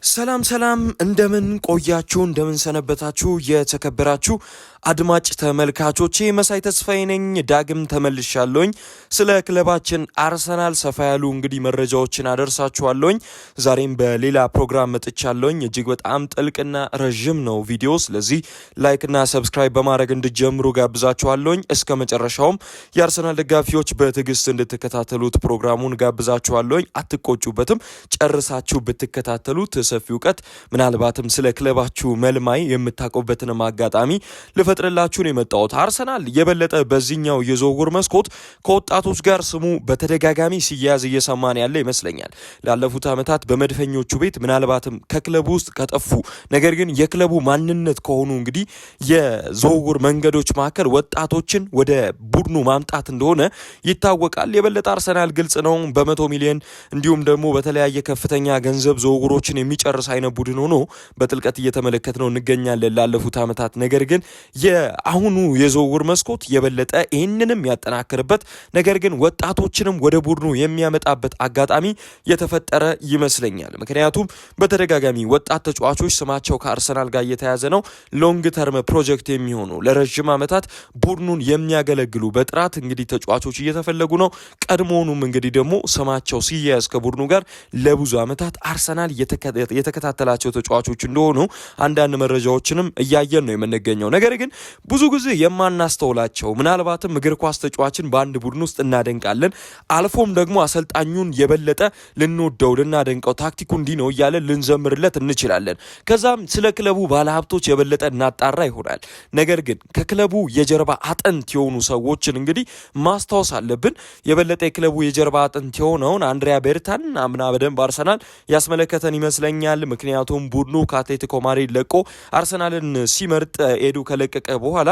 ሰላም እንደምን ቆያችሁ እንደምን ሰነበታችሁ የተከበራችሁ አድማጭ ተመልካቾቼ መሳይ ተስፋዬ ነኝ ዳግም ተመልሻለሁኝ ስለ ክለባችን አርሰናል ሰፋ ያሉ እንግዲህ መረጃዎችን አደርሳችኋለሁኝ ዛሬም በሌላ ፕሮግራም መጥቻለሁኝ እጅግ በጣም ጥልቅና ረጅም ነው ቪዲዮ ስለዚህ ላይክ እና ሰብስክራይብ በማድረግ እንድትጀምሩ ጋብዛችኋለሁኝ እስከ መጨረሻውም የአርሰናል ደጋፊዎች በትዕግስት እንድትከታተሉት ፕሮግራሙን ጋብዛችኋለሁኝ አትቆጩበትም ጨርሳችሁ ብትከታተሉት ሰፊ ዕውቀት ምናልባትም ስለ ክለባችሁ መልማይ የምታቆበትን አጋጣሚ ልፈጥርላችሁ ነው የመጣሁት አርሰናል የበለጠ በዚህኛው የዝውውር መስኮት ከወጣቶች ጋር ስሙ በተደጋጋሚ ሲያዝ እየሰማን ያለ ይመስለኛል ላለፉት አመታት በመድፈኞቹ ቤት ምናልባትም ከክለቡ ውስጥ ከጠፉ ነገር ግን የክለቡ ማንነት ከሆኑ እንግዲህ የዝውውር መንገዶች መካከል ወጣቶችን ወደ ቡድኑ ማምጣት እንደሆነ ይታወቃል የበለጠ አርሰናል ግልጽ ነው በ100 ሚሊዮን እንዲሁም ደግሞ በተለያየ ከፍተኛ ገንዘብ ዝውውሮችን የሚጨርስ አይነት ቡድን ሆኖ በጥልቀት እየተመለከትነው እንገኛለን ላለፉት አመታት ነገር ግን የአሁኑ የዝውውር መስኮት የበለጠ ይህንንም ያጠናክርበት ነገር ግን ወጣቶችንም ወደ ቡድኑ የሚያመጣበት አጋጣሚ የተፈጠረ ይመስለኛል ምክንያቱም በተደጋጋሚ ወጣት ተጫዋቾች ስማቸው ከአርሰናል ጋር እየተያዘ ነው ሎንግ ተርም ፕሮጀክት የሚሆኑ ለረጅም አመታት ቡድኑን የሚያገለግሉ በጥራት እንግዲህ ተጫዋቾች እየተፈለጉ ነው ቀድሞውኑም እንግዲህ ደግሞ ስማቸው ሲያያዝ ከቡድኑ ጋር ለብዙ አመታት አርሰናል የተከታተላቸው ተጫዋቾች እንደሆኑ አንዳንድ መረጃዎችንም እያየን ነው የምንገኘው ነገር ግን ብዙ ጊዜ የማናስተውላቸው ምናልባትም እግር ኳስ ተጫዋችን በአንድ ቡድን ውስጥ እናደንቃለን አልፎም ደግሞ አሰልጣኙን የበለጠ ልንወደው ልናደንቀው ታክቲኩ እንዲህ ነው እያለ ልንዘምርለት እንችላለን ከዛም ስለ ክለቡ ባለሀብቶች የበለጠ እናጣራ ይሆናል ነገር ግን ከክለቡ የጀርባ አጥንት የሆኑ ሰዎችን እንግዲህ ማስታወስ አለብን የበለጠ የክለቡ የጀርባ አጥንት የሆነውን አንድሪያ ቤርታን አምና በደንብ አርሰናል ያስመለከተን ይመስለኛል ምክንያቱም ቡድኑ ከአትሌቲኮ ማድሪድ ለቆ አርሰናልን ሲመርጥ ኤዱ ከለቀቀ በኋላ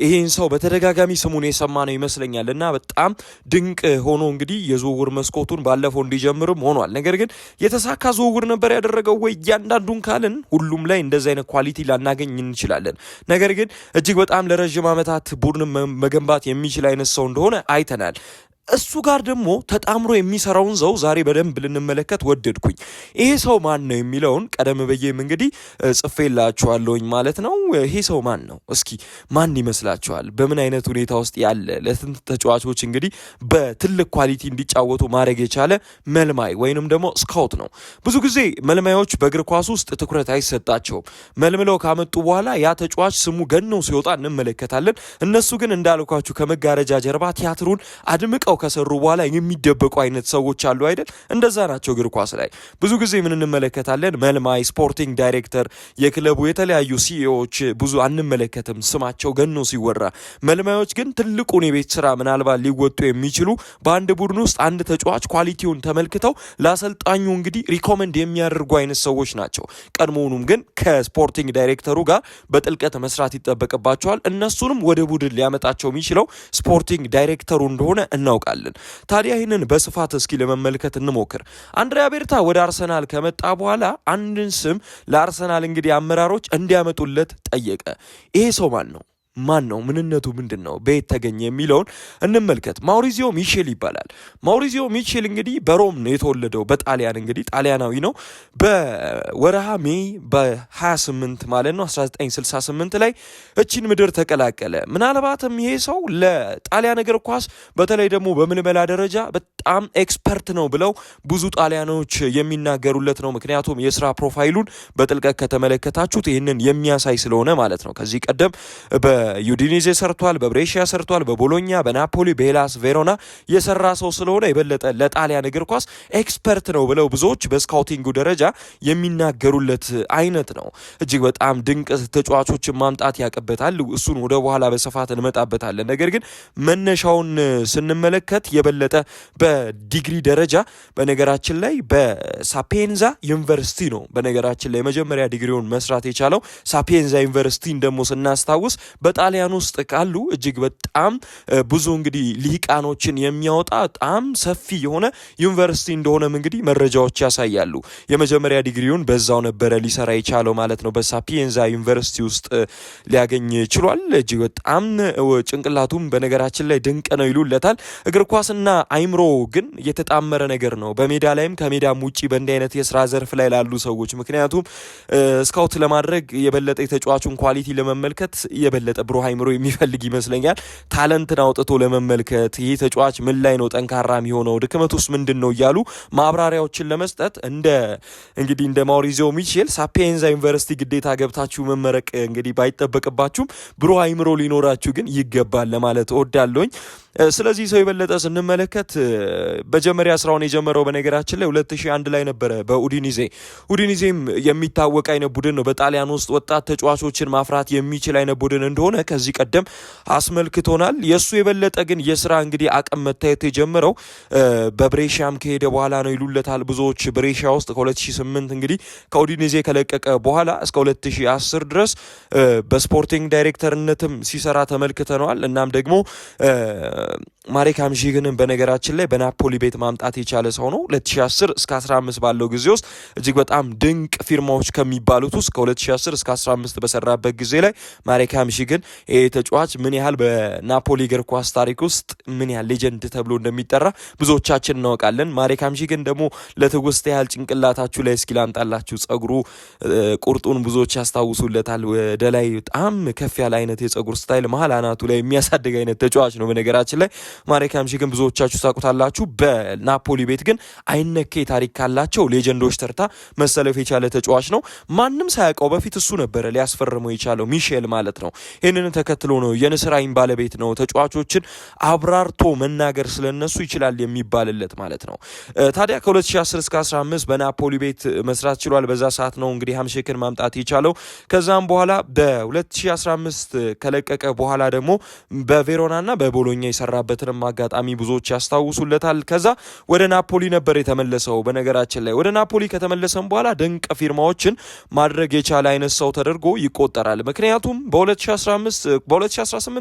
ይሄን ሰው በተደጋጋሚ ስሙን የሰማነው ይመስለኛልና በጣም ድንቅ ሆኖ እንግዲህ የዝውውር መስኮቱን ባለፈው እንዲጀምርም ሆኗል ነገር ግን የተሳካ ዝውውር ነበር ያደረገው ወይ እያንዳንዱን ካልን ሁሉም ላይ እንደዚህ አይነት ኳሊቲ ላናገኝ እንችላለን ነገር ግን እጅግ በጣም ለረጅም አመታት ቡድን መገንባት የሚችል አይነት ሰው እንደሆነ አይተናል እሱ ጋር ደግሞ ተጣምሮ የሚሰራውን ሰው ዛሬ በደንብ ልንመለከት ወደድኩኝ ይሄ ሰው ማን ነው የሚለውን ቀደም በየም እንግዲህ ጽፌላችኋለሁኝ ማለት ነው ይሄ ሰው ማን ነው እስኪ ማን ይመስላችኋል በምን አይነት ሁኔታ ውስጥ ያለ ለስንት ተጫዋቾች እንግዲህ በትልቅ ኳሊቲ እንዲጫወቱ ማድረግ የቻለ መልማይ ወይንም ደግሞ ስካውት ነው ብዙ ጊዜ መልማዮች በእግር ኳስ ውስጥ ትኩረት አይሰጣቸውም መልምለው ካመጡ በኋላ ያ ተጫዋች ስሙ ገኖ ሲወጣ እንመለከታለን እነሱ ግን እንዳልኳችሁ ከመጋረጃ ጀርባ ቲያትሩን አድምቀው ከሰሩ በኋላ የሚደበቁ አይነት ሰዎች አሉ አይደል እንደዛ ናቸው እግር ኳስ ላይ ብዙ ጊዜ ምን እንመለከታለን መልማይ ስፖርቲንግ ዳይሬክተር የክለቡ የተለያዩ ሲኢኦዎች ብዙ አንመለከትም ስማቸው ገኖ ሲወራ መልማዮች ግን ትልቁን የቤት ስራ ምናልባት ሊወጡ የሚችሉ በአንድ ቡድን ውስጥ አንድ ተጫዋች ኳሊቲውን ተመልክተው ለአሰልጣኙ እንግዲህ ሪኮመንድ የሚያደርጉ አይነት ሰዎች ናቸው ቀድሞውኑም ግን ከስፖርቲንግ ዳይሬክተሩ ጋር በጥልቀት መስራት ይጠበቅባቸዋል እነሱንም ወደ ቡድን ሊያመጣቸው የሚችለው ስፖርቲንግ ዳይሬክተሩ እንደሆነ እናውቃለን ታዲያ ይህንን በስፋት እስኪ ለመመልከት እንሞክር አንድሪያ ቤርታ ወደ አርሰናል ከመጣ በኋላ አንድን ስም ለአርሰናል እንግዲህ አመራሮች እንዲያመጡለት ጠየቀ ይሄ ሰው ማን ነው ምንነቱ ምንድነው በየት ተገኘ የሚለውን እንመልከት ማውሪዚዮ ሚቼል ይባላል ማውሪዚዮ ሚቼል እንግዲህ በሮም ነው የተወለደው በጣሊያን እንግዲህ ጣሊያናዊ ነው በወረሃ ሜይ በ28 ማለት ነው 1968 ላይ እቺን ምድር ተቀላቀለ ምናልባትም ይሄ ሰው ለጣሊያን እግር ኳስ በተለይ ደግሞ በምልመላ ደረጃ በጣም ኤክስፐርት ነው ብለው ብዙ ጣሊያኖች የሚናገሩለት ነው ምክንያቱም የስራ ፕሮፋይሉን በጥልቀት ከተመለከታችሁት ይህንን የሚያሳይ ስለሆነ ማለት ነው ከዚህ ቀደም በዩዲኒዜ ሰርቷል በብሬሺያ ሰርቷል በቦሎኛ በናፖሊ በሄላስ ቬሮና የሰራ ሰው ስለሆነ የበለጠ ለጣሊያን እግር ኳስ ኤክስፐርት ነው ብለው ብዙዎች በስካውቲንጉ ደረጃ የሚናገሩለት አይነት ነው እጅግ በጣም ድንቅ ተጫዋቾችን ማምጣት ያቀበታል እሱን ወደ በኋላ በስፋት እንመጣበታለን ነገር ግን መነሻውን ስንመለከት የበለጠ በዲግሪ ደረጃ በነገራችን ላይ በሳፒየንዛ ዩኒቨርሲቲ ነው በነገራችን ላይ መጀመሪያ ዲግሪውን መስራት የቻለው ሳፒየንዛ ዩኒቨርሲቲን ደግሞ ስናስታውስ በጣሊያን ውስጥ ካሉ እጅግ በጣም ብዙ እንግዲህ ሊቃኖችን የሚያወጣ በጣም ሰፊ የሆነ ዩኒቨርሲቲ እንደሆነም እንግዲህ መረጃዎች ያሳያሉ። የመጀመሪያ ዲግሪውን በዛው ነበረ ሊሰራ የቻለው ማለት ነው። በሳፒየንዛ ዩኒቨርሲቲ ውስጥ ሊያገኝ ችሏል። እጅግ በጣም ጭንቅላቱም በነገራችን ላይ ድንቅ ነው ይሉለታል። እግር ኳስና አይምሮ ግን የተጣመረ ነገር ነው፣ በሜዳ ላይም ከሜዳም ውጪ በእንዲህ አይነት የስራ ዘርፍ ላይ ላሉ ሰዎች። ምክንያቱም ስካውት ለማድረግ የበለጠ የተጫዋቹን ኳሊቲ ለመመልከት የበለጠ ብሩህ አይምሮ የሚፈልግ ይመስለኛል። ታለንትን አውጥቶ ለመመልከት ይህ ተጫዋች ምን ላይ ነው ጠንካራ የሚሆነው፣ ድክመቱስ ምንድን ነው እያሉ ማብራሪያዎችን ለመስጠት እንደ ማውሪዚዮ ሚቼል ሳፒየንዛ ዩኒቨርሲቲ ግዴታ ገብታችሁ መመረቅ እንግዲህ ባይጠበቅባችሁም ብሩህ አይምሮ ሊኖራችሁ ግን ይገባል ለማለት እወዳለሁኝ። ስለዚህ ሰው የበለጠ ስንመለከት መጀመሪያ ስራውን የጀመረው በነገራችን ላይ 2001 ላይ ነበረ ኡዲኒዜም የሚታወቅ አይነት ቡድን ነው። በጣሊያን ውስጥ ወጣት ተጫዋቾችን ማፍራት የሚችል አይነት ቡድን እንደሆነ ከዚህ ቀደም አስመልክቶናል። የሱ የበለጠ ግን የስራ እንግዲህ አቅም መታየት የጀመረው በብሬሻም ከሄደ በኋላ ነው ይሉለታል ብዙዎች። ብሬሻ ውስጥ ከ2008 እንግዲህ ከኡዲኒዜ ከለቀቀ በኋላ እስከ 2010 ድረስ በስፖርቲንግ ዳይሬክተርነትም ሲሰራ ተመልክተነዋል። እናም ደግሞ ማሬክ ሃምሺክንም በነገራችን ላይ በናፖሊ ቤት ማምጣት የቻለ ሰው ነው። 2010 እስከ 15 ባለው ጊዜ ውስጥ እጅግ በጣም ድንቅ ፊርማዎች ከሚባሉት ውስጥ ከ2010 እስከ 15 በሰራበት ጊዜ ላይ ማሬክ ሃምሺክን ይሄ ተጫዋች ምን ያህል በናፖሊ እግር ኳስ ታሪክ ውስጥ ምን ያህል ሌጀንድ ተብሎ እንደሚጠራ ብዙዎቻችን እናውቃለን። ማሬክ ሃምሺክን ደግሞ ለትውስታ ያህል ጭንቅላታችሁ ላይ እስኪ ላምጣላችሁ፣ ጸጉሩ ቁርጡን ብዙዎች ያስታውሱለታል። ወደ ላይ በጣም ከፍ ያለ አይነት የጸጉር ስታይል መሀል አናቱ ላይ የሚያሳድግ አይነት ተጫዋች ነው። በነገራችን ላይ ማሬክ ሃምሺክን ብዙዎቻችሁ ታውቁታላችሁ። በናፖሊ ቤት ግን አይነኬ ታሪክ ካላቸው ሌጀንዶች ተርታ መሰለፍ የቻለ ተጫዋች ነው። ማንም ሳያውቀው በፊት እሱ ነበረ ሊያስፈርመው የቻለው ሚሼል ማለት ነው። ይህንን ተከትሎ ነው የንስር አይን ባለቤት ነው፣ ተጫዋቾችን አብራርቶ መናገር ስለነሱ ይችላል የሚባልለት ማለት ነው። ታዲያ ከ2010 እስከ 15 በናፖሊ ቤት መስራት ችሏል። በዛ ሰዓት ነው እንግዲህ ሃምሺክን ማምጣት የቻለው። ከዛም በኋላ በ2015 ከለቀቀ በኋላ ደግሞ በቬሮናና በቦሎኛ የሰራበትንም አጋጣሚ ብዙዎች ያስታውሱለታል። ከዛ ወደ ናፖሊ ነበር የተመለሰው። በነገራችን ላይ ወደ ናፖሊ ከተመለሰም በኋላ ድንቅ ፊርማዎችን ማድረግ የቻለ አይነት ሰው ተደርጎ ይቆጠራል። ምክንያቱም በ2018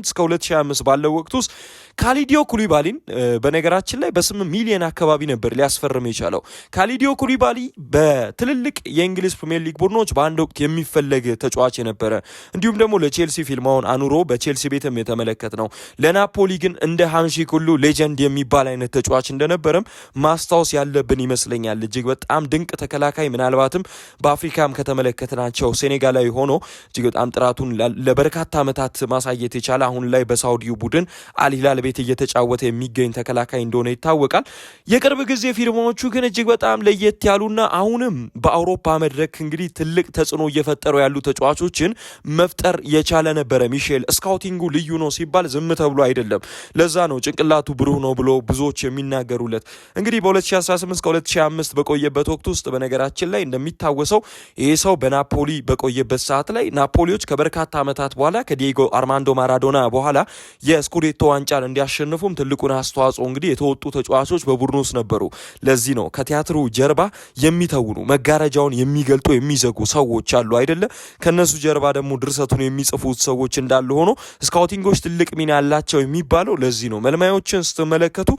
እስከ 2025 ባለው ወቅት ውስጥ ካሊዲዮ ኩሊባሊን በነገራችን ላይ በ8 ሚሊዮን አካባቢ ነበር ሊያስፈርም የቻለው። ካሊዲዮ ኩሊባሊ በትልልቅ የእንግሊዝ ፕሪሚየር ሊግ ቡድኖች በአንድ ወቅት የሚፈለግ ተጫዋች የነበረ እንዲሁም ደግሞ ለቼልሲ ፊርማውን አኑሮ በቼልሲ ቤትም የተመለከት ነው። ለናፖሊ ግን እንደ ሃምሺክ ሁሉ ሌጀንድ የሚባል አይነት ተጫዋች እንደነበረም ማስታወስ ያለብን ይመስለኛል። እጅግ በጣም ድንቅ ተከላካይ፣ ምናልባትም በአፍሪካም ከተመለከትናቸው ሴኔጋላዊ ሆኖ እጅግ በጣም ጥራቱን ለበርካታ ዓመታት ማሳየት የቻለ አሁን ላይ በሳውዲው ቡድን አልሂላል ቤት እየተጫወተ የሚገኝ ተከላካይ እንደሆነ ይታወቃል። የቅርብ ጊዜ ፊርማዎቹ ግን እጅግ በጣም ለየት ያሉና አሁንም በአውሮፓ መድረክ እንግዲህ ትልቅ ተጽዕኖ እየፈጠሩ ያሉ ተጫዋቾችን መፍጠር የቻለ ነበረ ሚሼል። ስካውቲንጉ ልዩ ነው ሲባል ዝም ተብሎ አይደለም። ለዛ ነው ጭንቅላቱ ብሩህ ነው ብሎ ብዙዎች የሚናገሩለት። እንግዲህ በ2018 እስከ 2025 በቆየበት ወቅት ውስጥ በነገራችን ላይ እንደሚታወሰው ይህ ሰው በናፖሊ በቆየበት ሰዓት ላይ ናፖሊዎች ከበርካታ ዓመታት በኋላ ከዲየጎ አርማንዶ ማራዶና በኋላ የስኩዴቶ ዋንጫን እንዲያሸንፉም ትልቁን አስተዋጽኦ እንግዲህ የተወጡ ተጫዋቾች በቡድኑ ውስጥ ነበሩ። ለዚህ ነው ከቲያትሩ ጀርባ የሚተውኑ መጋረጃውን የሚገልጡ የሚዘጉ ሰዎች አሉ አይደለ? ከነሱ ጀርባ ደግሞ ድርሰቱን የሚጽፉት ሰዎች እንዳሉ ሆኖ ስካውቲንጎች ትልቅ ሚና ያላቸው የሚባለው ለዚህ ነው። መልማዮችን ስትመለከቱ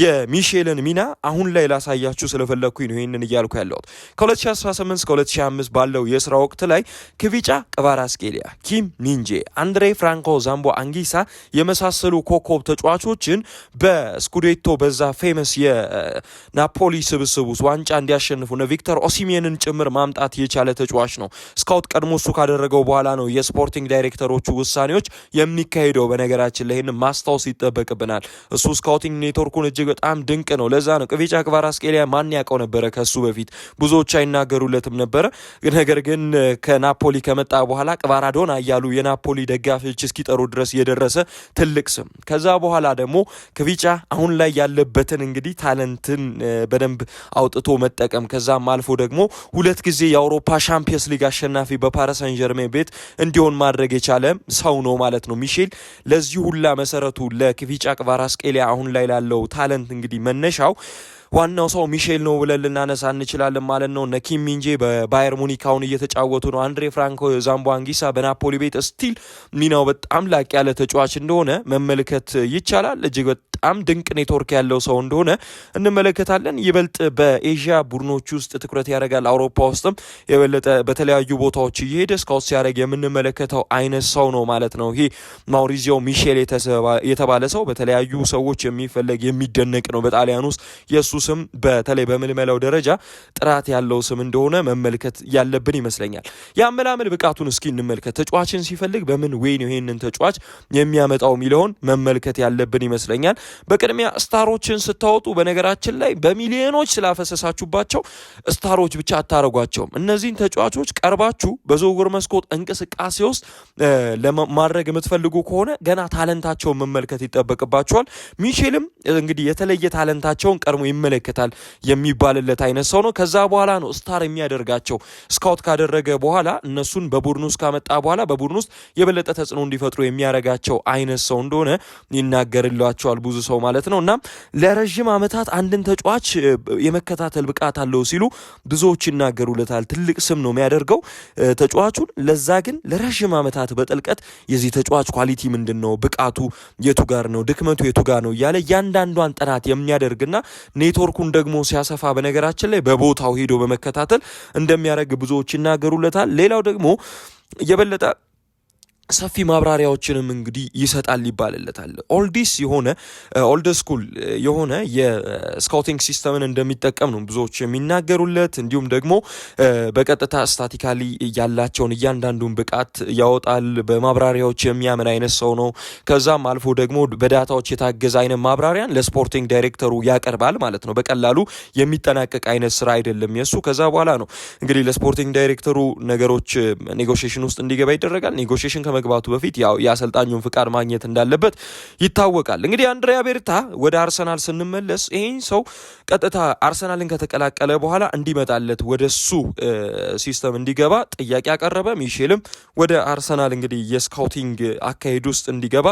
የሚሼልን ሚና አሁን ላይ ላሳያችሁ ስለፈለኩኝ ነው ይህንን እያልኩ ያለሁት። ከ2018 እስከ 2025 ባለው የስራ ወቅት ላይ ክቪቻ ክቫራትስኬሊያ፣ ኪም ሚንጄ፣ አንድሬ ፍራንኮ ዛምቦ አንጊሳ የመሳሰሉ ኮከብ ተጫዋቾችን በስኩዴቶ በዛ ፌመስ የናፖሊ ስብስብ ውስጥ ዋንጫ እንዲያሸንፉ ነው ቪክተር ኦሲሜንን ጭምር ማምጣት የቻለ ተጫዋች ነው። ስካውት ቀድሞ እሱ ካደረገው በኋላ ነው የስፖርቲንግ ዳይሬክተሮቹ ውሳኔዎች የሚካሄደው። በነገራችን ላይ ይህንን ማስታወስ ይጠበቅብናል። እሱ ስካውቲንግ ኔትወርኩን እጅግ በጣም ድንቅ ነው። ለዛ ነው ክቪቻ ክቫራትስኬሊያ ማን ያውቀው ነበረ? ከሱ በፊት ብዙዎች አይናገሩለትም ነበረ። ነገር ግን ከናፖሊ ከመጣ በኋላ ክቫራዶና እያሉ የናፖሊ ደጋፊዎች እስኪጠሩ ድረስ የደረሰ ትልቅ ስም። ከዛ በኋላ ደግሞ ክቪቻ አሁን ላይ ያለበትን እንግዲህ ታለንትን በደንብ አውጥቶ መጠቀም ከዛም አልፎ ደግሞ 2 ጊዜ የአውሮፓ ሻምፒየንስ ሊግ አሸናፊ በፓሪስ ሳን ዠርሜን ቤት እንዲሆን ማድረግ የቻለ ሰው ነው ማለት ነው ሚሼል። ለዚህ ሁላ መሰረቱ ለክቪቻ ክቫራትስኬሊያ አሁን ላይ ላለው ታለንት እንግዲህ መነሻው ዋናው ሰው ሚሼል ነው ብለን ልናነሳ እንችላለን ማለት ነው። ነኪም ሚንጄ በባየር ሙኒክ አሁን እየተጫወቱ ነው። አንድሬ ፍራንኮ ዛምቦአንጊሳ በናፖሊ ቤት ስቲል ሚናው በጣም ላቅ ያለ ተጫዋች እንደሆነ መመልከት ይቻላል። እጅግ በጣም ድንቅ ኔትወርክ ያለው ሰው እንደሆነ እንመለከታለን። ይበልጥ በኤዥያ ቡድኖች ውስጥ ትኩረት ያደርጋል። አውሮፓ ውስጥም የበለጠ በተለያዩ ቦታዎች እየሄደ ስካውት ሲያደርግ የምንመለከተው አይነት ሰው ነው ማለት ነው። ይሄ ማውሪዚዮ ሚሼል የተባለ ሰው በተለያዩ ሰዎች የሚፈለግ የሚደነቅ ነው። በጣሊያን ውስጥ የእሱ ስም በተለይ በምልመላው ደረጃ ጥራት ያለው ስም እንደሆነ መመልከት ያለብን ይመስለኛል። የአመላመል ብቃቱን እስኪ እንመልከት። ተጫዋችን ሲፈልግ በምን ወይ ነው ይሄንን ተጫዋች የሚያመጣው የሚለውን መመልከት ያለብን ይመስለኛል። በቅድሚያ ስታሮችን ስታወጡ በነገራችን ላይ በሚሊዮኖች ስላፈሰሳችሁባቸው ስታሮች ብቻ አታረጓቸውም። እነዚህን ተጫዋቾች ቀርባችሁ በዝውውር መስኮት እንቅስቃሴ ውስጥ ለማድረግ የምትፈልጉ ከሆነ ገና ታለንታቸውን መመልከት ይጠበቅባቸዋል። ሚሼልም እንግዲህ የተለየ ታለንታቸውን ቀድሞ ይመለከታል የሚባልለት አይነት ሰው ነው። ከዛ በኋላ ነው ስታር የሚያደርጋቸው። ስካውት ካደረገ በኋላ እነሱን በቡድን ውስጥ ካመጣ በኋላ በቡድን ውስጥ የበለጠ ተጽዕኖ እንዲፈጥሩ የሚያደርጋቸው አይነት ሰው እንደሆነ ይናገርላቸዋል ብዙ ሰው ማለት ነው። እና ለረዥም ዓመታት አንድን ተጫዋች የመከታተል ብቃት አለው ሲሉ ብዙዎች ይናገሩለታል። ትልቅ ስም ነው የሚያደርገው ተጫዋቹን። ለዛ ግን ለረዥም ዓመታት በጥልቀት የዚህ ተጫዋች ኳሊቲ ምንድን ነው፣ ብቃቱ የቱ ጋር ነው፣ ድክመቱ የቱ ጋር ነው እያለ እያንዳንዷን ጥናት የሚያደርግና ኔትወርኩን ደግሞ ሲያሰፋ በነገራችን ላይ በቦታው ሄዶ በመከታተል እንደሚያደርግ ብዙዎች ይናገሩለታል። ሌላው ደግሞ የበለጠ ሰፊ ማብራሪያዎችንም እንግዲህ ይሰጣል ይባልለታል። ኦልድ ስኩል የሆነ የስካውቲንግ ሲስተምን እንደሚጠቀም ነው ብዙዎች የሚናገሩለት። እንዲሁም ደግሞ በቀጥታ ስታቲካሊ ያላቸውን እያንዳንዱን ብቃት ያወጣል። በማብራሪያዎች የሚያምን አይነት ሰው ነው። ከዛም አልፎ ደግሞ በዳታዎች የታገዘ አይነት ማብራሪያን ለስፖርቲንግ ዳይሬክተሩ ያቀርባል ማለት ነው። በቀላሉ የሚጠናቀቅ አይነት ስራ አይደለም የሱ። ከዛ በኋላ ነው እንግዲህ ለስፖርቲንግ ዳይሬክተሩ ነገሮች ኔጎሽዬሽን ውስጥ እንዲገባ ይደረጋል። ኔጎሽዬሽን ከመግባቱ በፊት ያው የአሰልጣኙን ፍቃድ ማግኘት እንዳለበት ይታወቃል። እንግዲህ አንድሪያ ቤርታ ወደ አርሰናል ስንመለስ ይሄን ሰው ቀጥታ አርሰናልን ከተቀላቀለ በኋላ እንዲመጣለት ወደሱ ሲስተም እንዲገባ ጥያቄ ያቀረበ፣ ሚሼልም ወደ አርሰናል እንግዲህ የስካውቲንግ አካሄድ ውስጥ እንዲገባ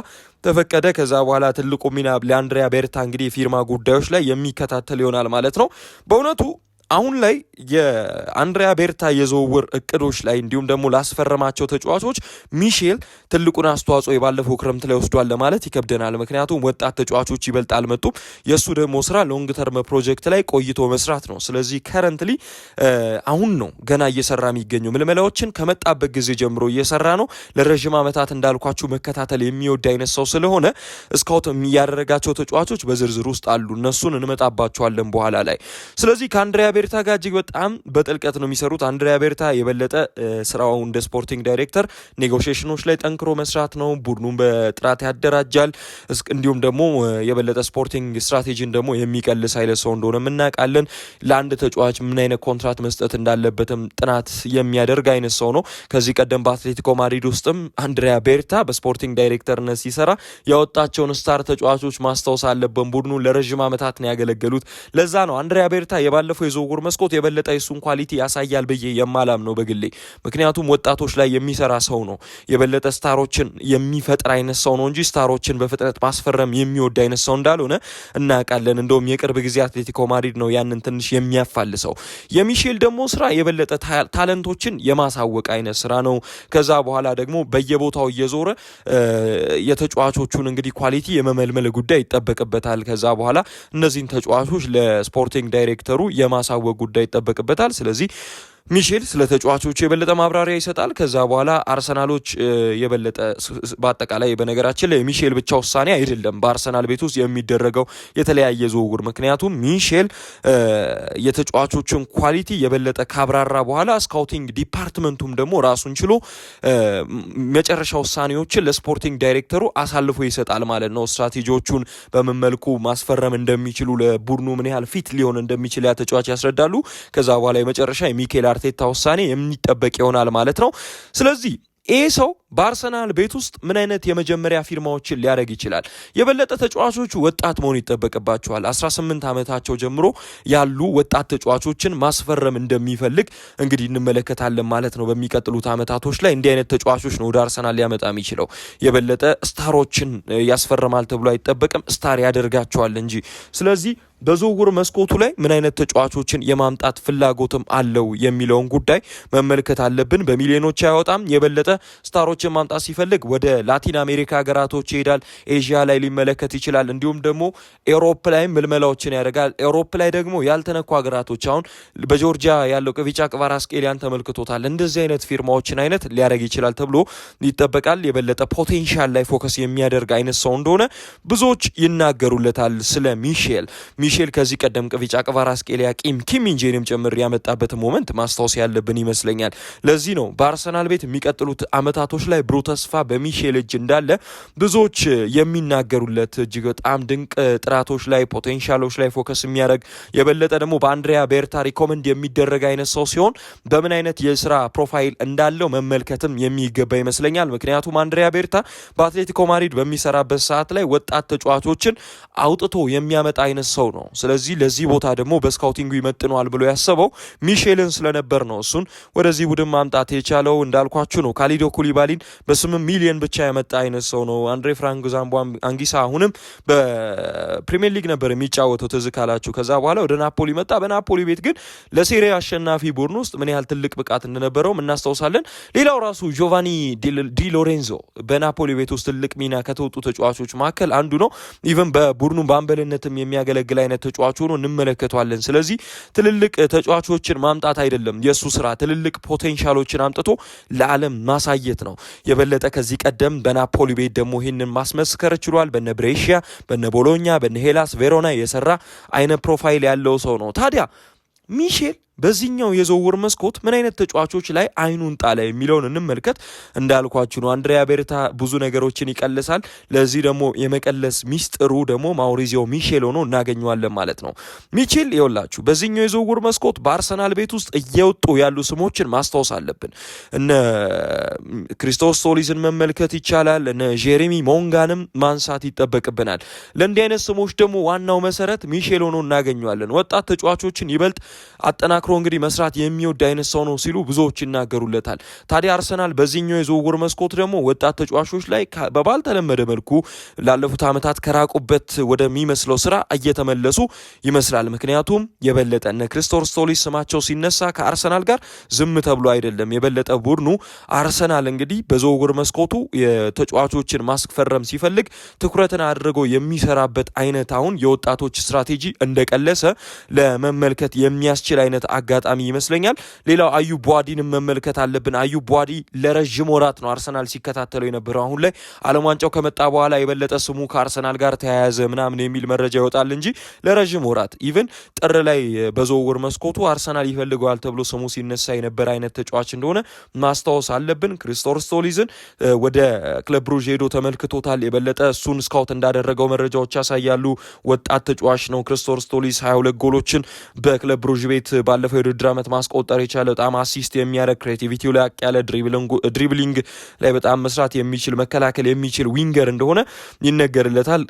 ተፈቀደ። ከዛ በኋላ ትልቁ ሚና ለአንድሪያ ቤርታ እንግዲህ የፊርማ ጉዳዮች ላይ የሚከታተል ይሆናል ማለት ነው። በእውነቱ አሁን ላይ የአንድሪያ ቤርታ የዝውውር እቅዶች ላይ እንዲሁም ደግሞ ላስፈረማቸው ተጫዋቾች ሚሼል ትልቁን አስተዋጽኦ የባለፈው ክረምት ላይ ወስዷል ለማለት ይከብደናል። ምክንያቱም ወጣት ተጫዋቾች ይበልጥ አልመጡም። የእሱ ደግሞ ስራ ሎንግ ተርም ፕሮጀክት ላይ ቆይቶ መስራት ነው። ስለዚህ ከረንትሊ አሁን ነው ገና እየሰራ የሚገኘው። ምልመላዎችን ከመጣበት ጊዜ ጀምሮ እየሰራ ነው። ለረዥም ዓመታት እንዳልኳችሁ መከታተል የሚወድ አይነት ሰው ስለሆነ ስካውት ያደረጋቸው ተጫዋቾች በዝርዝር ውስጥ አሉ። እነሱን እንመጣባቸዋለን በኋላ ላይ። ስለዚህ ከአንድሪያ ቤርታ ጋር እጅግ በጣም በጥልቀት ነው የሚሰሩት። አንድሪያ ቤርታ የበለጠ ስራው እንደ ስፖርቲንግ ዳይሬክተር ኔጎሽዬሽኖች ላይ ጠንክሮ መስራት ነው። ቡድኑን በጥራት ያደራጃል። እንዲሁም ደግሞ የበለጠ ስፖርቲንግ ስትራቴጂን ደግሞ የሚቀልስ አይነት ሰው እንደሆነ እናውቃለን። ለአንድ ተጫዋች ምን አይነት ኮንትራት መስጠት እንዳለበትም ጥናት የሚያደርግ አይነት ሰው ነው። ከዚህ ቀደም በአትሌቲኮ ማድሪድ ውስጥም አንድሪያ ቤርታ በስፖርቲንግ ዳይሬክተርነት ሲሰራ ያወጣቸውን ስታር ተጫዋቾች ማስታወስ አለብን። ቡድኑ ለረዥም ዓመታት ነው ያገለገሉት። ለዛ ነው አንድሪያ ቤርታ የባለፈው የዝውውር መስኮት የበለጠ የሱን ኳሊቲ ያሳያል ብዬ የማላም ነው በግሌ። ምክንያቱም ወጣቶች ላይ የሚሰራ ሰው ነው። የበለጠ ስታሮችን የሚፈጥር አይነት ሰው ነው እንጂ ስታሮችን በፍጥነት ማስፈረም የሚወድ አይነት ሰው እንዳልሆነ እናውቃለን። እንደውም የቅርብ ጊዜ አትሌቲኮ ማድሪድ ነው ያንን ትንሽ የሚያፋልሰው። የሚሼል ደግሞ ስራ የበለጠ ታለንቶችን የማሳወቅ አይነት ስራ ነው። ከዛ በኋላ ደግሞ በየቦታው እየዞረ የተጫዋቾቹን እንግዲህ ኳሊቲ የመመልመል ጉዳይ ይጠበቅበታል። ከዛ በኋላ እነዚህን ተጫዋቾች ለስፖርቲንግ ዳይሬክተሩ የማሳወቅ ጉዳይ ይጠበቅበታል። ስለዚህ ሚሼል ስለ ተጫዋቾቹ የበለጠ ማብራሪያ ይሰጣል። ከዛ በኋላ አርሰናሎች የበለጠ በአጠቃላይ በነገራችን ላይ ሚሼል ብቻ ውሳኔ አይደለም በአርሰናል ቤት ውስጥ የሚደረገው የተለያየ ዝውውር። ምክንያቱም ሚሼል የተጫዋቾችን ኳሊቲ የበለጠ ካብራራ በኋላ ስካውቲንግ ዲፓርትመንቱም ደግሞ ራሱን ችሎ መጨረሻ ውሳኔዎችን ለስፖርቲንግ ዳይሬክተሩ አሳልፎ ይሰጣል ማለት ነው። ስትራቴጂዎቹን በምን መልኩ ማስፈረም እንደሚችሉ፣ ለቡድኑ ምን ያህል ፊት ሊሆን እንደሚችል ያ ተጫዋች ያስረዳሉ። ከዛ በኋላ የመጨረሻ የሚኬል አርቴታ ውሳኔ የሚጠበቅ ይሆናል ማለት ነው። ስለዚህ ይህ ሰው በአርሰናል ቤት ውስጥ ምን አይነት የመጀመሪያ ፊርማዎችን ሊያደርግ ይችላል? የበለጠ ተጫዋቾቹ ወጣት መሆን ይጠበቅባቸዋል። 18 ዓመታቸው ጀምሮ ያሉ ወጣት ተጫዋቾችን ማስፈረም እንደሚፈልግ እንግዲህ እንመለከታለን ማለት ነው። በሚቀጥሉት ዓመታቶች ላይ እንዲህ አይነት ተጫዋቾች ነው ወደ አርሰናል ሊያመጣ የሚችለው። የበለጠ ስታሮችን ያስፈርማል ተብሎ አይጠበቅም፣ ስታር ያደርጋቸዋል እንጂ። ስለዚህ በዝውውር መስኮቱ ላይ ምን አይነት ተጫዋቾችን የማምጣት ፍላጎትም አለው የሚለውን ጉዳይ መመልከት አለብን። በሚሊዮኖች አይወጣም። የበለጠ ስታሮችን ማምጣት ሲፈልግ ወደ ላቲን አሜሪካ ሀገራቶች ይሄዳል። ኤዥያ ላይ ሊመለከት ይችላል። እንዲሁም ደግሞ ኤሮፕ ላይ ምልመላዎችን ያደርጋል። ኤሮፕ ላይ ደግሞ ያልተነኩ ሀገራቶች አሁን በጆርጂያ ያለው ቅቪጫ ክቫራትስኬሊያን ተመልክቶታል። እንደዚህ አይነት ፊርማዎችን አይነት ሊያደርግ ይችላል ተብሎ ይጠበቃል። የበለጠ ፖቴንሻል ላይ ፎከስ የሚያደርግ አይነት ሰው እንደሆነ ብዙዎች ይናገሩለታል። ስለ ሚሼል ከዚህ ቀደም ቅቪጫ ክቫራትስኬሊያ ኪም ሚንጄንም ጭምር ያመጣበት ሞመንት ማስታወስ ያለብን ይመስለኛል። ለዚህ ነው በአርሰናል ቤት የሚቀጥሉት አመታቶች ላይ ብሩህ ተስፋ በሚሼል እጅ እንዳለ ብዙዎች የሚናገሩለት። እጅግ በጣም ድንቅ ጥራቶች ላይ ፖቴንሻሎች ላይ ፎከስ የሚያደርግ የበለጠ ደግሞ በአንድሪያ ቤርታ ሪኮመንድ የሚደረግ አይነት ሰው ሲሆን በምን አይነት የስራ ፕሮፋይል እንዳለው መመልከትም የሚገባ ይመስለኛል። ምክንያቱም አንድሪያ ቤርታ በአትሌቲኮ ማድሪድ በሚሰራበት ሰዓት ላይ ወጣት ተጫዋቾችን አውጥቶ የሚያመጣ አይነት ሰው ነው። ስለዚህ ለዚህ ቦታ ደግሞ በስካውቲንጉ ይመጥነዋል ብሎ ያሰበው ሚሼልን ስለነበር ነው እሱን ወደዚህ ቡድን ማምጣት የቻለው። እንዳልኳችሁ ነው ካሊዶ ኩሊባሊን በ8 ሚሊዮን ብቻ ያመጣ አይነት ሰው ነው። አንድሬ ፍራንክ ዛምቦ አንጊሳ አሁንም በፕሪሚየር ሊግ ነበር የሚጫወተው ትዝ ካላችሁ። ከዛ በኋላ ወደ ናፖሊ መጣ። በናፖሊ ቤት ግን ለሴሪ አሸናፊ ቡድን ውስጥ ምን ያህል ትልቅ ብቃት እንደነበረው እናስታውሳለን። ሌላው ራሱ ጆቫኒ ዲ ሎሬንዞ በናፖሊ ቤት ውስጥ ትልቅ ሚና ከተወጡ ተጫዋቾች መካከል አንዱ ነው። ኢቨን በቡድኑ በአምበልነትም የሚያገለግል አይነት ተጫዋች ሆኖ እንመለከተዋለን። ስለዚህ ትልልቅ ተጫዋቾችን ማምጣት አይደለም የሱ ስራ፣ ትልልቅ ፖቴንሻሎችን አምጥቶ ለዓለም ማሳየት ነው። የበለጠ ከዚህ ቀደም በናፖሊ ቤት ደግሞ ይህንን ማስመስከር ችሏል። በነ ብሬሺያ፣ በነ ቦሎኛ፣ በነ ሄላስ ቬሮና የሰራ አይነት ፕሮፋይል ያለው ሰው ነው። ታዲያ ሚሼል በዚህኛው የዝውውር መስኮት ምን አይነት ተጫዋቾች ላይ አይኑን ጣለ የሚለውን እንመልከት። እንዳልኳችሁ ነው አንድሪያ ቤርታ ብዙ ነገሮችን ይቀልሳል። ለዚህ ደግሞ የመቀለስ ሚስጥሩ ደግሞ ማውሪዚዮ ሚሼል ሆኖ እናገኘዋለን ማለት ነው። ሚሼል ይኸውላችሁ በዚህኛው የዝውውር መስኮት በአርሰናል ቤት ውስጥ እየወጡ ያሉ ስሞችን ማስታወስ አለብን። እነ ክሪስቶስ ሶሊስን መመልከት ይቻላል። እነ ጄሬሚ ሞንጋንም ማንሳት ይጠበቅብናል። ለእንዲህ አይነት ስሞች ደግሞ ዋናው መሰረት ሚሼል ሆኖ እናገኘዋለን። ወጣት ተጫዋቾችን ይበልጥ አጠናክሮ እንግዲህ መስራት የሚወድ አይነት ሰው ነው ሲሉ ብዙዎች ይናገሩለታል። ታዲያ አርሰናል በዚህኛው የዝውውር መስኮት ደግሞ ወጣት ተጫዋቾች ላይ በባልተለመደ መልኩ ላለፉት ዓመታት ከራቁበት ወደሚመስለው ስራ እየተመለሱ ይመስላል። ምክንያቱም የበለጠ እነ ክሪስቶስ ሶሊስ ስማቸው ሲነሳ ከአርሰናል ጋር ዝም ተብሎ አይደለም። የበለጠ ቡድኑ አርሰናል እንግዲህ በዝውውር መስኮቱ የተጫዋቾችን ማስፈረም ሲፈልግ ትኩረትን አድርጎ የሚሰራበት አይነት አሁን የወጣቶች ስትራቴጂ እንደቀለሰ ለመመልከት የሚያስችል አይነት አጋጣሚ ይመስለኛል። ሌላው አዩብ ቡዋዲንም መመልከት አለብን። አዩብ ቡዋዲ ለረጅም ወራት ነው አርሰናል ሲከታተለው የነበረው። አሁን ላይ ዓለም ዋንጫው ከመጣ በኋላ የበለጠ ስሙ ከአርሰናል ጋር ተያያዘ ምናምን የሚል መረጃ ይወጣል እንጂ ለረጅም ወራት ኢቭን ጥር ላይ በዝውውር መስኮቱ አርሰናል ይፈልገዋል ተብሎ ስሙ ሲነሳ የነበረ አይነት ተጫዋች እንደሆነ ማስታወስ አለብን። ክሪስቶስ ሶሊስን ወደ ክለብ ብሩዥ ሄዶ ተመልክቶታል። የበለጠ እሱን ስካውት እንዳደረገው መረጃዎች ያሳያሉ። ወጣት ተጫዋች ነው ክሪስቶስ ሶሊስ 22 ጎሎችን በክለብ ብሩዥ ቤት ባለፈው የውድድር ዓመት ማስቆጠር የቻለ በጣም አሲስት የሚያደርግ ክሬቲቪቲው ላይ ያለ ድሪብሊንግ ላይ በጣም መስራት የሚችል መከላከል የሚችል ዊንገር እንደሆነ ይነገርለታል።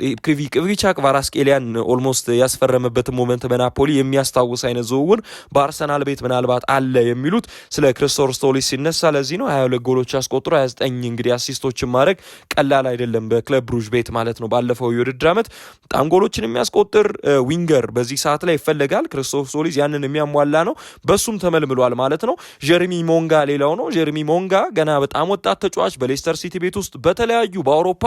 ቅቪቻ ክቫራትስኬሊያን ኦልሞስት ያስፈረመበት ሞመንት በናፖሊ የሚያስታውስ አይነት ዝውውር በአርሰናል ቤት ምናልባት አለ የሚሉት ስለ ክሪስቶስ ሶሊስ ሲነሳ ለዚህ ነው። 22 ጎሎች ያስቆጥሮ 29 እንግዲህ አሲስቶችን ማድረግ ቀላል አይደለም በክለብ ብሩዥ ቤት ማለት ነው። ባለፈው የውድድር ዓመት በጣም ጎሎችን የሚያስቆጥር ዊንገር በዚህ ሰዓት ላይ ይፈልጋል። ክሪስቶስ ሶሊስ ያንን የሚያሟላ ነው። በሱም ተመልምሏል ማለት ነው። ጀሬሚ ሞንጋ ሌላው ነው። ጀሬሚ ሞንጋ ገና በጣም ወጣት ተጫዋች በሌስተር ሲቲ ቤት ውስጥ በተለያዩ በአውሮፓ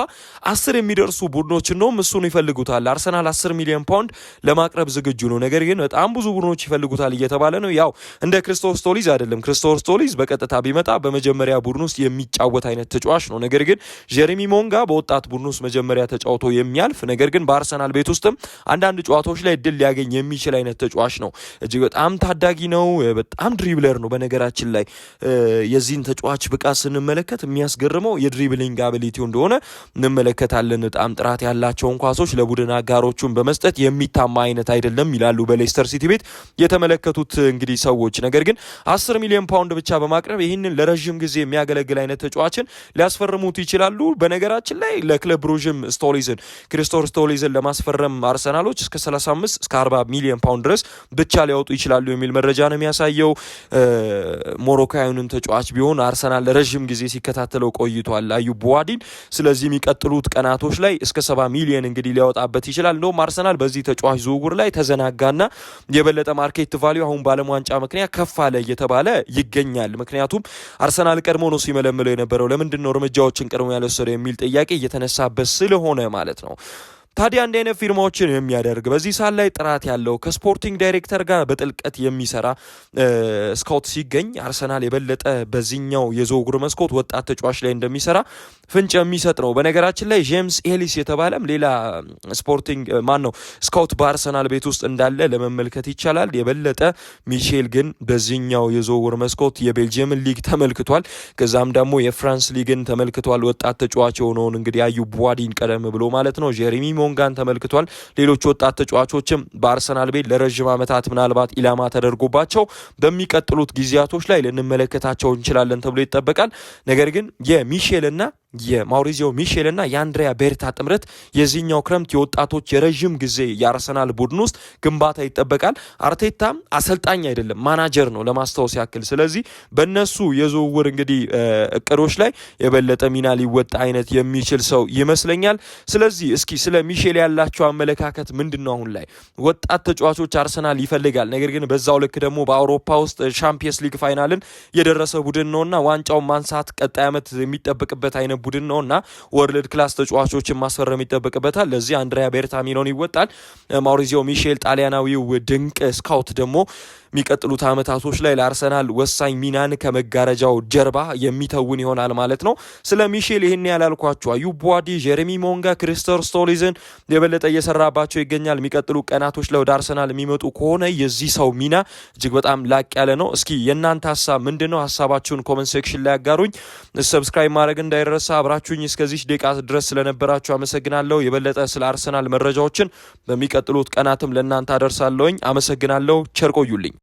10 የሚደርሱ ቡድኖች እንደውም እሱን ይፈልጉታል። አርሰናል 10 ሚሊዮን ፓውንድ ለማቅረብ ዝግጁ ነው። ነገር ግን በጣም ብዙ ቡድኖች ይፈልጉታል እየተባለ ነው። ያው እንደ ክሪስቶስ ሶሊስ አይደለም። ክሪስቶስ ሶሊስ በቀጥታ ቢመጣ በመጀመሪያ ቡድን ውስጥ የሚጫወት አይነት ተጫዋች ነው። ነገር ግን ጀሬሚ ሞንጋ በወጣት ቡድን ውስጥ መጀመሪያ ተጫውቶ የሚያልፍ ነገር ግን በአርሰናል ቤት ውስጥም አንዳንድ ጨዋታዎች ላይ ድል ሊያገኝ የሚችል አይነት ተጫዋች ነው። እጅግ በጣም ታዳ ታዳጊ ነው። በጣም ድሪብለር ነው። በነገራችን ላይ የዚህን ተጫዋች ብቃት ስንመለከት የሚያስገርመው የድሪብሊንግ አቢሊቲው እንደሆነ እንመለከታለን። በጣም ጥራት ያላቸውን ኳሶች ለቡድን አጋሮቹን በመስጠት የሚታማ አይነት አይደለም ይላሉ በሌስተር ሲቲ ቤት የተመለከቱት እንግዲህ ሰዎች። ነገር ግን 10 ሚሊዮን ፓውንድ ብቻ በማቅረብ ይህንን ለረዥም ጊዜ የሚያገለግል አይነት ተጫዋችን ሊያስፈርሙት ይችላሉ። በነገራችን ላይ ለክለብ ብሩዥም ክሪስቶፈር ስቶሊዝን ለማስፈረም አርሰናሎች እስከ 35 እስከ 40 ሚሊዮን ፓውንድ ድረስ ብቻ ሊያወጡ ይችላሉ የሚል መረጃ ነው የሚያሳየው። ሞሮካዊውን ተጫዋች ቢሆን አርሰናል ለረዥም ጊዜ ሲከታተለው ቆይቷል አዩብ ቡዋዲን። ስለዚህ የሚቀጥሉት ቀናቶች ላይ እስከ 70 ሚሊዮን እንግዲህ ሊያወጣበት ይችላል። እንደውም አርሰናል በዚህ ተጫዋች ዝውውር ላይ ተዘናጋና የበለጠ ማርኬት ቫልዩ አሁን ባለም ዋንጫ ምክንያት ከፍ አለ እየተባለ ይገኛል። ምክንያቱም አርሰናል ቀድሞ ነው ሲመለምለው የነበረው ለምንድን ነው እርምጃዎችን ቀድሞ ያልወሰደው የሚል ጥያቄ እየተነሳበት ስለሆነ ማለት ነው። ታዲያ እንዲህ አይነት ፊርማዎችን የሚያደርግ በዚህ ሰዓት ላይ ጥራት ያለው ከስፖርቲንግ ዳይሬክተር ጋር በጥልቀት የሚሰራ ስካውት ሲገኝ አርሰናል የበለጠ በዚህኛው የዝውውር መስኮት ወጣት ተጫዋች ላይ እንደሚሰራ ፍንጭ የሚሰጥ ነው። በነገራችን ላይ ጄምስ ኤሊስ የተባለም ሌላ ስካውት በአርሰናል ቤት ውስጥ እንዳለ ለመመልከት ይቻላል። የበለጠ ሚሼል ግን በዚህኛው የዝውውር መስኮት የቤልጂየምን ሊግ ተመልክቷል። ከዛም ደግሞ የፍራንስ ሊግን ተመልክቷል። ወጣት ተጫዋች የሆነውን እንግዲህ አዩብ ቡዋዲን ቀደም ብሎ ማለት ነው ጄሬሚ ሞንጋን ተመልክቷል። ሌሎች ወጣት ተጫዋቾችም በአርሰናል ቤት ለረጅም ዓመታት ምናልባት ኢላማ ተደርጎባቸው በሚቀጥሉት ጊዜያቶች ላይ ልንመለከታቸው እንችላለን ተብሎ ይጠበቃል። ነገር ግን የሚሼልና የማውሪዚዮ ሚሼልና የአንድሪያ ቤርታ ጥምረት የዚህኛው ክረምት የወጣቶች የረዥም ጊዜ የአርሰናል ቡድን ውስጥ ግንባታ ይጠበቃል። አርቴታም አሰልጣኝ አይደለም ማናጀር ነው ለማስታወስ ያክል። ስለዚህ በእነሱ የዝውውር እንግዲህ እቅዶች ላይ የበለጠ ሚና ሊወጣ አይነት የሚችል ሰው ይመስለኛል። ስለዚህ እስኪ ስለ ሚሼል ያላቸው አመለካከት ምንድን ነው? አሁን ላይ ወጣት ተጫዋቾች አርሰናል ይፈልጋል። ነገር ግን በዛው ልክ ደግሞ በአውሮፓ ውስጥ ቻምፒየንስ ሊግ ፋይናልን የደረሰ ቡድን ነውና ዋንጫውን ማንሳት ቀጣይ ዓመት የሚጠብቅበት አይነት ቡድን ነውና ወርልድ ክላስ ተጫዋቾችን ማስፈረም ይጠበቅበታል። ለዚህ አንድሪያ ቤርታ ሚናውን ይወጣል። ማውሪዚዮ ሚሼል ጣሊያናዊው ድንቅ ስካውት ደግሞ የሚቀጥሉት ዓመታቶች ላይ ለአርሰናል ወሳኝ ሚናን ከመጋረጃው ጀርባ የሚተውን ይሆናል ማለት ነው። ስለ ሚሼል ይህን ያላልኳችሁ አዩብ ቡዋዲ፣ ጄሬሚ ሞንጋ፣ ክሪስቶፈር ስቶሊዝን የበለጠ እየሰራባቸው ይገኛል። የሚቀጥሉ ቀናቶች ላይ ወደ አርሰናል የሚመጡ ከሆነ የዚህ ሰው ሚና እጅግ በጣም ላቅ ያለ ነው። እስኪ የእናንተ ሀሳብ ምንድን ነው? ሀሳባችሁን ኮመንት ሴክሽን ላይ ያጋሩኝ። ሰብስክራይብ ማድረግ እንዳይረሳ። አብራችሁኝ እስከዚህ ደቂቃ ድረስ ስለነበራችሁ አመሰግናለሁ። የበለጠ ስለ አርሰናል መረጃዎችን በሚቀጥሉት ቀናትም ለእናንተ አደርሳለሁኝ። አመሰግናለሁ። ቸር ቆዩልኝ።